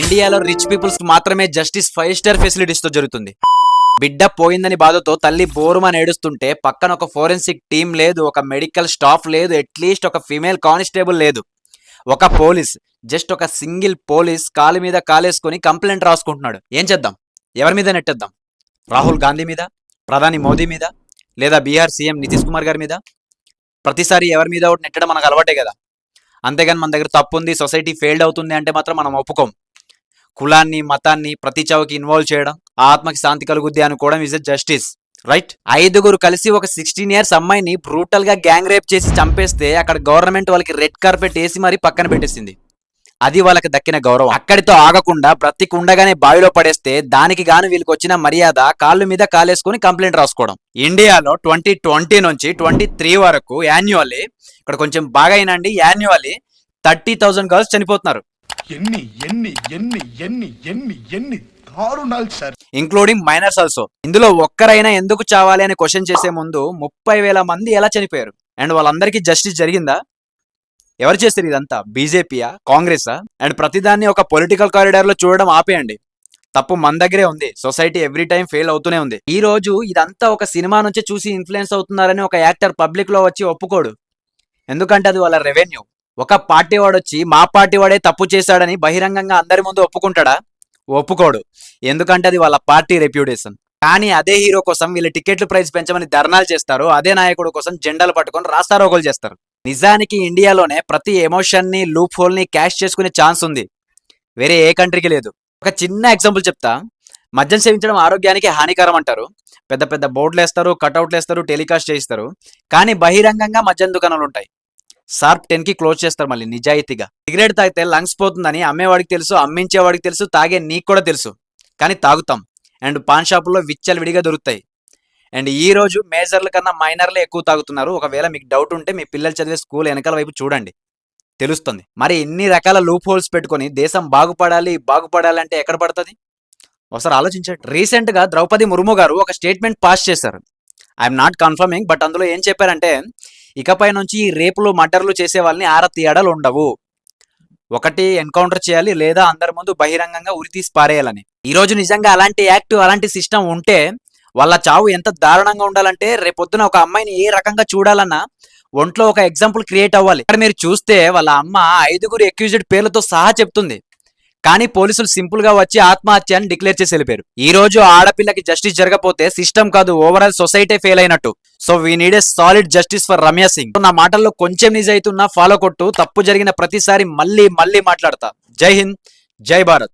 ఇండియాలో rich peoples కి మాత్రమే జస్టిస్ 5 స్టార్ ఫెసిలిటీస్ తో జరుగుతుంది. బిడ్డ పోయిందని బాధతో తల్లి బోరుమని ఏడుస్తుంటే పక్కన ఒక ఫోరెన్సిక్ టీం లేదు, ఒక మెడికల్ స్టాఫ్ లేదు, అట్లీస్ట్ ఒక ఫీమేల్ కానిస్టేబుల్ లేదు. ఒక పోలీస్, జస్ట్ ఒక సింగిల్ పోలీస్ కాలు మీద కాలేసుకొని కంప్లైంట్ రాసుకుంటున్నాడు. ఏం చేద్దాం? ఎవరి మీద నెట్టేద్దాం? రాహుల్ గాంధీ మీద, ప్రధాని మోదీ మీద, లేదా బీహార్ సీఎం నితీష్ కుమార్ గారి మీద? ప్రతిసారి ఎవరి మీద ఒకటి నెట్టడం మనకు అలవాటే కదా. అంతేగాని మన దగ్గర తప్పు ఉంది, సొసైటీ ఫెయిల్డ్ అవుతుంది అంటే మాత్రం మనం ఒప్పుకోం. కులాన్ని, మతాన్ని ప్రతి చావుకి ఇన్వాల్వ్ చేయడం, ఆత్మకి శాంతి కలుగుద్ది అనుకోవడం ఇస్ ఎ జస్టిస్, రైట్? 5గురు కలిసి ఒక 16 years అమ్మాయిని బ్రూటల్ గా గ్యాంగ్ రేప్ చేసి చంపేస్తే అక్కడ గవర్నమెంట్ వాళ్ళకి రెడ్ కార్పెట్ వేసి మరీ పక్కన పెట్టేసింది. అది వాళ్ళకి దక్కిన గౌరవం. అక్కడితో ఆగకుండా బ్రతికి ఉండగానే బావిలో పడేస్తే దానికి గాను వీళ్ళకి వచ్చిన మర్యాద కాళ్ళు మీద కాలేసుకొని కంప్లైంట్ రాసుకోవడం. ఇండియాలో 2020 నుంచి 23 వరకు యాన్యువల్లీ, ఇక్కడ కొంచెం బాగా అయినండి, యాన్యువల్లీ 30,000 గర్ల్స్ చనిపోతున్నారు, ఇంక్లూడింగ్ మైనర్స్ ఆల్సో. ఇందులో ఒక్కరైనా ఎందుకు చావాలి అని క్వశ్చన్ చేసే ముందు 30,000 మంది ఎలా చనిపోయారు? అండ్ వాళ్ళందరికీ జస్టిస్ జరిగిందా? ఎవరు చేస్తారు ఇదంతా? బీజేపీయా, కాంగ్రెసా? అండ్ ప్రతిదాన్ని ఒక పొలిటికల్ కారిడార్ లో చూడడం ఆపేయండి. తప్పు మన దగ్గరే ఉంది. సొసైటీ ఎవ్రీ టైం ఫెయిల్ అవుతూనే ఉంది. ఈ రోజు ఇదంతా ఒక సినిమా నుంచి చూసి ఇన్ఫ్లుయెన్స్ అవుతున్నారని ఒక యాక్టర్ పబ్లిక్ లో వచ్చి ఒప్పుకోడు, ఎందుకంటే అది వాళ్ళ రెవెన్యూ. ఒక పార్టీ వాడు వచ్చి మా పార్టీ వాడే తప్పు చేశాడని బహిరంగంగా అందరి ముందు ఒప్పుకుంటాడా? ఒప్పుకోడు, ఎందుకంటే అది వాళ్ళ పార్టీ రెప్యుటేషన్. కానీ అదే హీరో కోసం వీళ్ళ టికెట్లు ప్రైస్ పెంచమని ధర్నాలు చేస్తారు, అదే నాయకుడు కోసం జెండాలు పట్టుకొని రాస్తారోకోలు చేస్తారు. నిజానికి ఇండియాలోనే ప్రతి ఎమోషన్ ని, లూప్ హోల్ ని క్యాష్ చేసుకునే ఛాన్స్ ఉంది, వేరే ఏ కంట్రీకి లేదు. ఒక చిన్న ఎగ్జాంపుల్ చెప్తా. మద్యం సేవించడం ఆరోగ్యానికి హానికరం అంటారు, పెద్ద పెద్ద బోర్డులు వేస్తారు, కట్అవుట్లు వేస్తారు, టెలికాస్ట్ చేయిస్తారు. కానీ బహిరంగంగా మద్యం దుకాణాలు ఉంటాయి. షార్ప్ 10కి క్లోజ్ చేస్తారు మళ్ళీ నిజాయితీగా. సిగరెట్ తాగితే లంగ్స్ పోతుందని అమ్మేవాడికి తెలుసు, అమ్మించేవాడికి తెలుసు, తాగే నీకు కూడా తెలుసు. కానీ తాగుతాం. అండ్ పాన్ షాపుల్లో విచ్చలు విడిగా దొరుకుతాయి. అండ్ ఈ రోజు మేజర్ల కన్నా మైనర్లే ఎక్కువ తాగుతున్నారు. ఒకవేళ మీకు డౌట్ ఉంటే మీ పిల్లలు చదివే స్కూల్ వెనకాల వైపు చూడండి, తెలుస్తుంది. మరి ఇన్ని రకాల లూప్ హోల్స్ పెట్టుకొని దేశం బాగుపడాలంటే ఎక్కడ పడుతుంది? ఒకసారి ఆలోచించండి. రీసెంట్ గా ద్రౌపది ముర్ము గారు ఒక స్టేట్మెంట్ పాస్ చేశారు. ఐఎమ్ నాట్ కన్ఫర్మింగ్, బట్ అందులో ఏం చెప్పారంటే, ఇకపై నుంచి ఈ రేపులు, మర్డర్లు చేసే వాళ్ళని తీయడాలు ఉండవు. ఒకటి ఎన్కౌంటర్ చేయాలి, లేదా అందరి ముందు బహిరంగంగా ఉరి తీసి పారేయాలని. ఈ రోజు నిజంగా అలాంటి యాక్ట్, అలాంటి సిస్టమ్ ఉంటే వాళ్ళ చావు ఎంత దారుణంగా ఉండాలంటే, రేపొద్దున ఒక అమ్మాయిని ఏ రకంగా చూడాలన్నా ఒంట్లో ఒక ఎగ్జాంపుల్ క్రియేట్ అవ్వాలి. ఇక్కడ మీరు చూస్తే వాళ్ళ అమ్మ 5గురు అక్యూజ్డ్ పేర్లతో సహా చెప్తుంది, కానీ పోలీసులు సింపుల్ గా వచ్చి ఆత్మహత్య అని డిక్లేర్ చేసి వెళ్ళిపోయారు. ఈ రోజు ఆడపిల్లకి జస్టిస్ జరగపోతే సిస్టమ్ కాదు, ఓవరాల్ సొసైటీ ఫెయిల్ అయినట్టు. So we need a solid justice for Ramya Singh. నా మాటల్లో కొంచెం నిజాయితీ ఉన్నా ఫాలో కొట్టు. తప్పు జరిగిన ప్రతిసారి మళ్ళీ మాట్లాడతా. జై హింద్, జై భారత్.